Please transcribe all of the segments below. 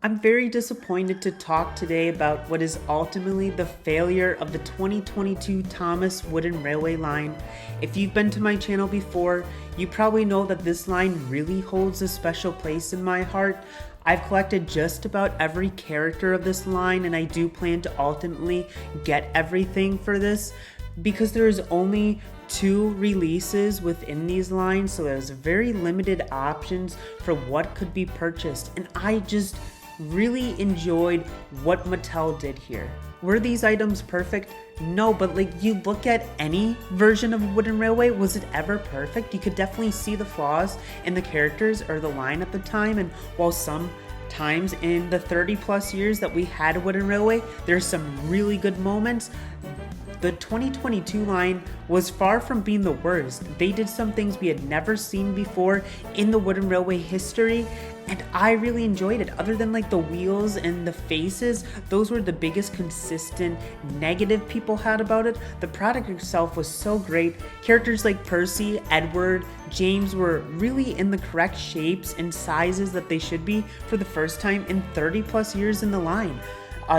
I'm very disappointed to talk today about what is ultimately the failure of the 2022 Thomas Wooden Railway line. If you've been to my channel before, you probably know that this line really holds a special place in my heart. I've collected just about every character of this line, and I do plan to ultimately get everything for this because there's only 2 releases within these lines, so there's very limited options for what could be purchased, and I just really enjoyed what Mattel did here. Were these items perfect? No, but like you look at any version of Wooden Railway, was it ever perfect? You could definitely see the flaws in the characters or the line at the time, and while sometimes in the 30 plus years that we had Wooden Railway, there's some really good moments. The 2022 line was far from being the worst. They did some things we had never seen before in the Wooden Railway history, and I really enjoyed it. Other than like the wheels and the faces, those were the biggest consistent negative people had about it. The product itself was so great. Characters like Percy, Edward, James were really in the correct shapes and sizes that they should be for the first time in 30 plus years in the line.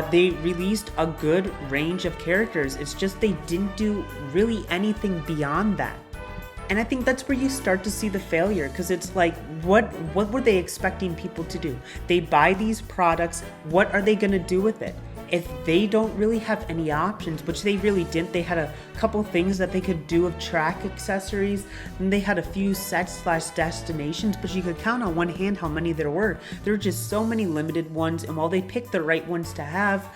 They released a good range of characters. It's just they didn't do really anything beyond that. And I think that's where you start to see the failure, because it's like, what were they expecting people to do? They buy these products, what are they gonna do with it? If they don't really have any options, which they really didn't, they had a couple things that they could do of track accessories, and they had a few sets / destinations, but you could count on one hand how many there were. There were just so many limited ones, and while they picked the right ones to have,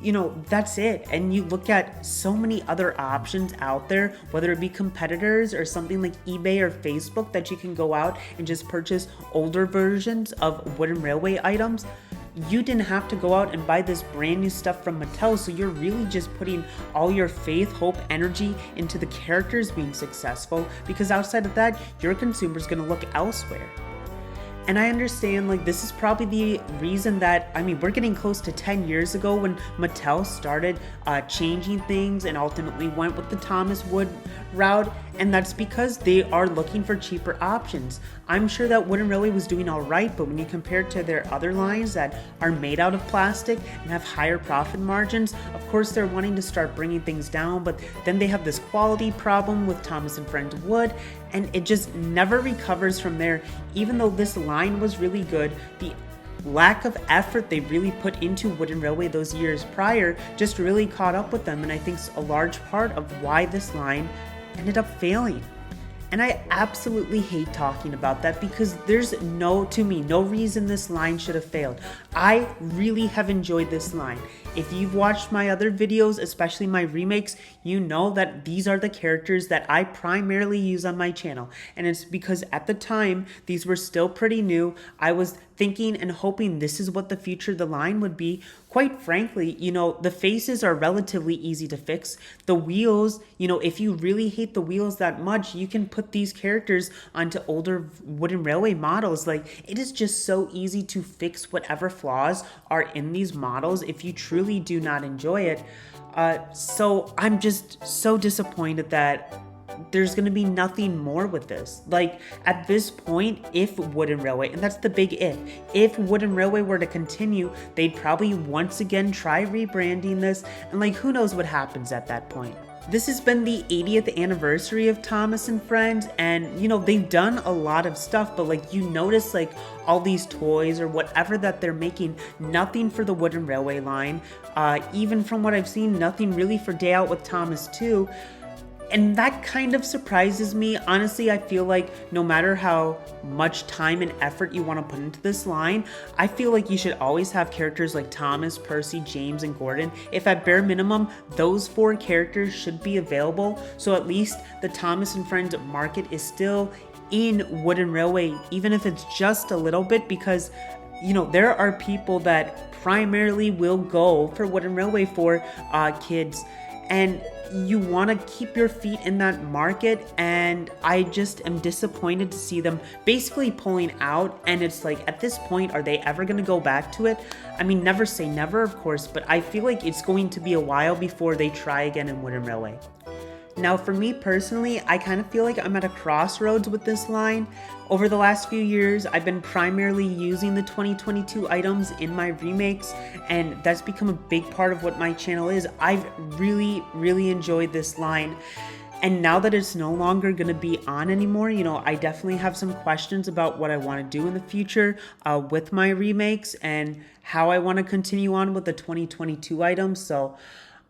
you know, that's it. And you look at so many other options out there, whether it be competitors or something like eBay or Facebook, that you can go out and just purchase older versions of Wooden Railway items. You didn't have to go out and buy this brand new stuff from Mattel, so you're really just putting all your faith, hope, energy into the characters being successful, because outside of that, your consumer's gonna look elsewhere. And I understand, like, this is probably the reason that, I mean, we're getting close to 10 years ago when Mattel started changing things and ultimately went with the Thomas Wood route, and that's because they are looking for cheaper options. I'm sure that Wooden Railway was doing all right, but when you compare it to their other lines that are made out of plastic and have higher profit margins, of course they're wanting to start bringing things down, but then they have this quality problem with Thomas & Friends Wood, and it just never recovers from there. Even though this line was really good, the lack of effort they really put into Wooden Railway those years prior just really caught up with them, and I think a large part of why this line ended up failing. And I absolutely hate talking about that, because there's to me, no reason this line should have failed. I really have enjoyed this line. If you've watched my other videos, especially my remakes, you know that these are the characters that I primarily use on my channel. And it's because at the time, these were still pretty new. I was thinking and hoping this is what the future of the line would be. Quite frankly, you know, the faces are relatively easy to fix. The wheels, you know, if you really hate the wheels that much, you can put these characters onto older Wooden Railway models. Like, it is just so easy to fix whatever flaws are in these models if you truly do not enjoy it. So I'm just so disappointed that there's going to be nothing more with this. Like, at this point, if Wooden Railway, and that's the big if Wooden Railway were to continue, they'd probably once again try rebranding this, and like, who knows what happens at that point. This has been the 80th anniversary of Thomas and Friends, and you know, they've done a lot of stuff, but like, you notice like all these toys or whatever that they're making, nothing for the Wooden Railway line. Even from what I've seen, nothing really for Day Out with Thomas 2. And that kind of surprises me. Honestly, I feel like no matter how much time and effort you want to put into this line, I feel like you should always have characters like Thomas, Percy, James, and Gordon. If at bare minimum, those 4 characters should be available, so at least the Thomas and Friends market is still in Wooden Railway, even if it's just a little bit, because you know, there are people that primarily will go for Wooden Railway for kids, and you want to keep your feet in that market, and I just am disappointed to see them basically pulling out. And it's like, at this point, are they ever going to go back to it? I mean, never say never, of course, but I feel like it's going to be a while before they try again in Wooden Railway. Now for me personally, I kind of feel like I'm at a crossroads with this line. Over the last few years, I've been primarily using the 2022 items in my remakes, and that's become a big part of what my channel is. I've really enjoyed this line. And now that it's no longer going to be on anymore, I definitely have some questions about what I want to do in the future with my remakes and how I want to continue on with the 2022 items. So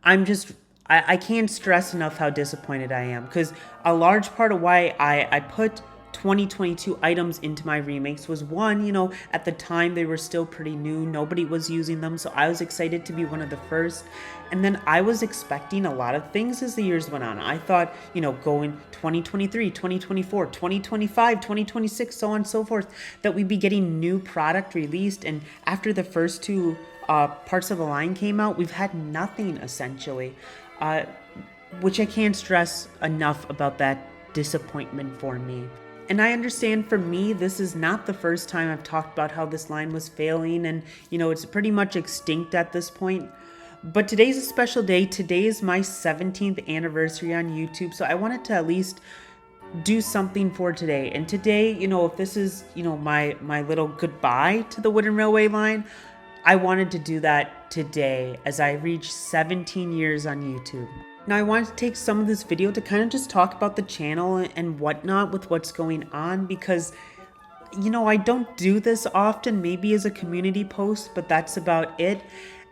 I can't stress enough how disappointed I am, because a large part of why I put 2022 items into my remakes was one, at the time they were still pretty new. Nobody was using them. So I was excited to be one of the first. And then I was expecting a lot of things as the years went on. I thought, going 2023, 2024, 2025, 2026, so on and so forth, that we'd be getting new product released. And after the first two parts of the line came out, we've had nothing essentially, which I can't stress enough about that disappointment for me. And I understand for me, this is not the first time I've talked about how this line was failing and, it's pretty much extinct at this point. But today's a special day. Today is my 17th anniversary on YouTube, so I wanted to at least do something for today. And today, if this is, my little goodbye to the Wooden Railway line, I wanted to do that today as I reach 17 years on YouTube. Now I wanted to take some of this video to kind of just talk about the channel and whatnot with what's going on, because I don't do this often, maybe as a community post, but that's about it.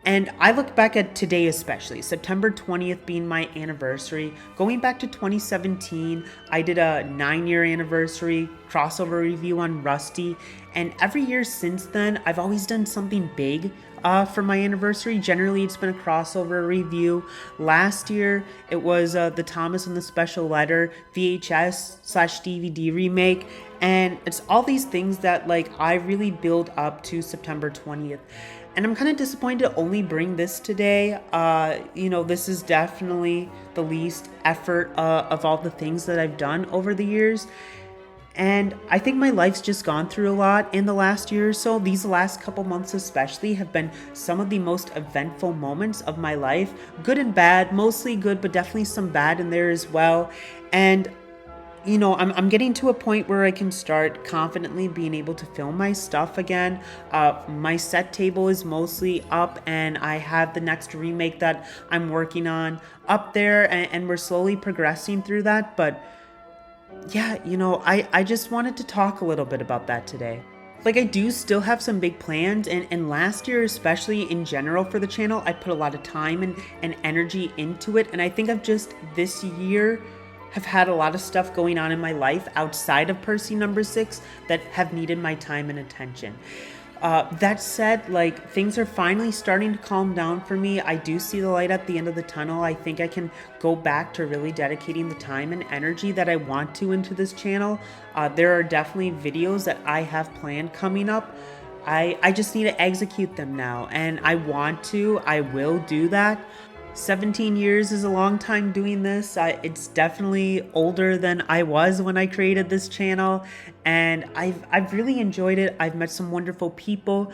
And I look back at today, especially September 20th being my anniversary. Going back to 2017, I did a 9-year anniversary crossover review on Rusty. And every year since then, I've always done something big for my anniversary. Generally, it's been a crossover review. Last year, it was the Thomas and the Special Letter VHS/DVD remake. And it's all these things that I really build up to September 20th. And I'm kind of disappointed to only bring this today. This is definitely the least effort of all the things that I've done over the years. And I think my life's just gone through a lot in the last year or so. These last couple months especially have been some of the most eventful moments of my life. Good and bad, mostly good, but definitely some bad in there as well. And I'm getting to a point where I can start confidently being able to film my stuff again. My set table is mostly up, and I have the next remake that I'm working on up there, and we're slowly progressing through that. But yeah, I just wanted to talk a little bit about that today. I do still have some big plans, and last year, especially in general for the channel, I put a lot of time and energy into it, and I think I've just this year have had a lot of stuff going on in my life outside of Percy number 6 that have needed my time and attention. That said, things are finally starting to calm down for me. I do see the light at the end of the tunnel. I think I can go back to really dedicating the time and energy that I want to into this channel. There are definitely videos that I have planned coming up. I just need to execute them now, and I will do that. 17 years is a long time doing this. It's definitely older than I was when I created this channel, and I've really enjoyed it. I've met some wonderful people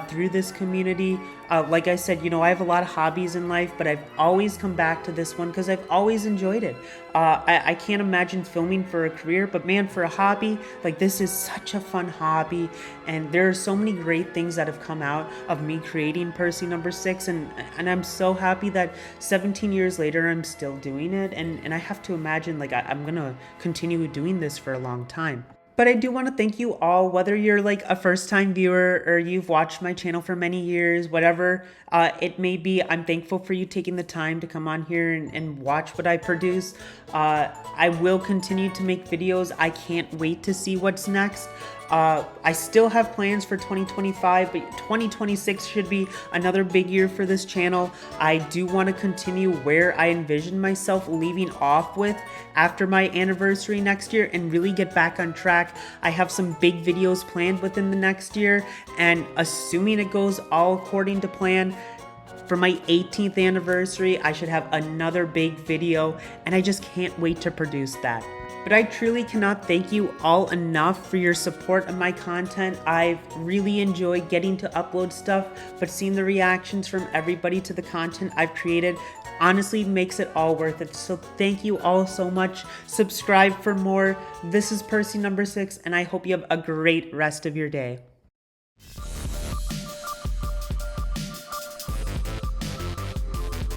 through this community. Like I said, I have a lot of hobbies in life, but I've always come back to this one because I've always enjoyed it. I can't imagine filming for a career, but man, for a hobby, this is such a fun hobby, and there are so many great things that have come out of me creating Percy number 6, and I'm so happy that 17 years later I'm still doing it, and I have to imagine I'm gonna continue doing this for a long time. But I do want to thank you all, whether you're a first-time viewer or you've watched my channel for many years, whatever it may be. I'm thankful for you taking the time to come on here and watch what I produce. I will continue to make videos. I can't wait to see what's next. I still have plans for 2025, but 2026 should be another big year for this channel. I do want to continue where I envision myself leaving off with after my anniversary next year and really get back on track. I have some big videos planned within the next year, and assuming it goes all according to plan, For my 18th anniversary, I should have another big video, and I just can't wait to produce that. But I truly cannot thank you all enough for your support of my content. I've really enjoyed getting to upload stuff, but seeing the reactions from everybody to the content I've created honestly makes it all worth it. So thank you all so much. Subscribe for more. This is Percy number 6, and I hope you have a great rest of your day.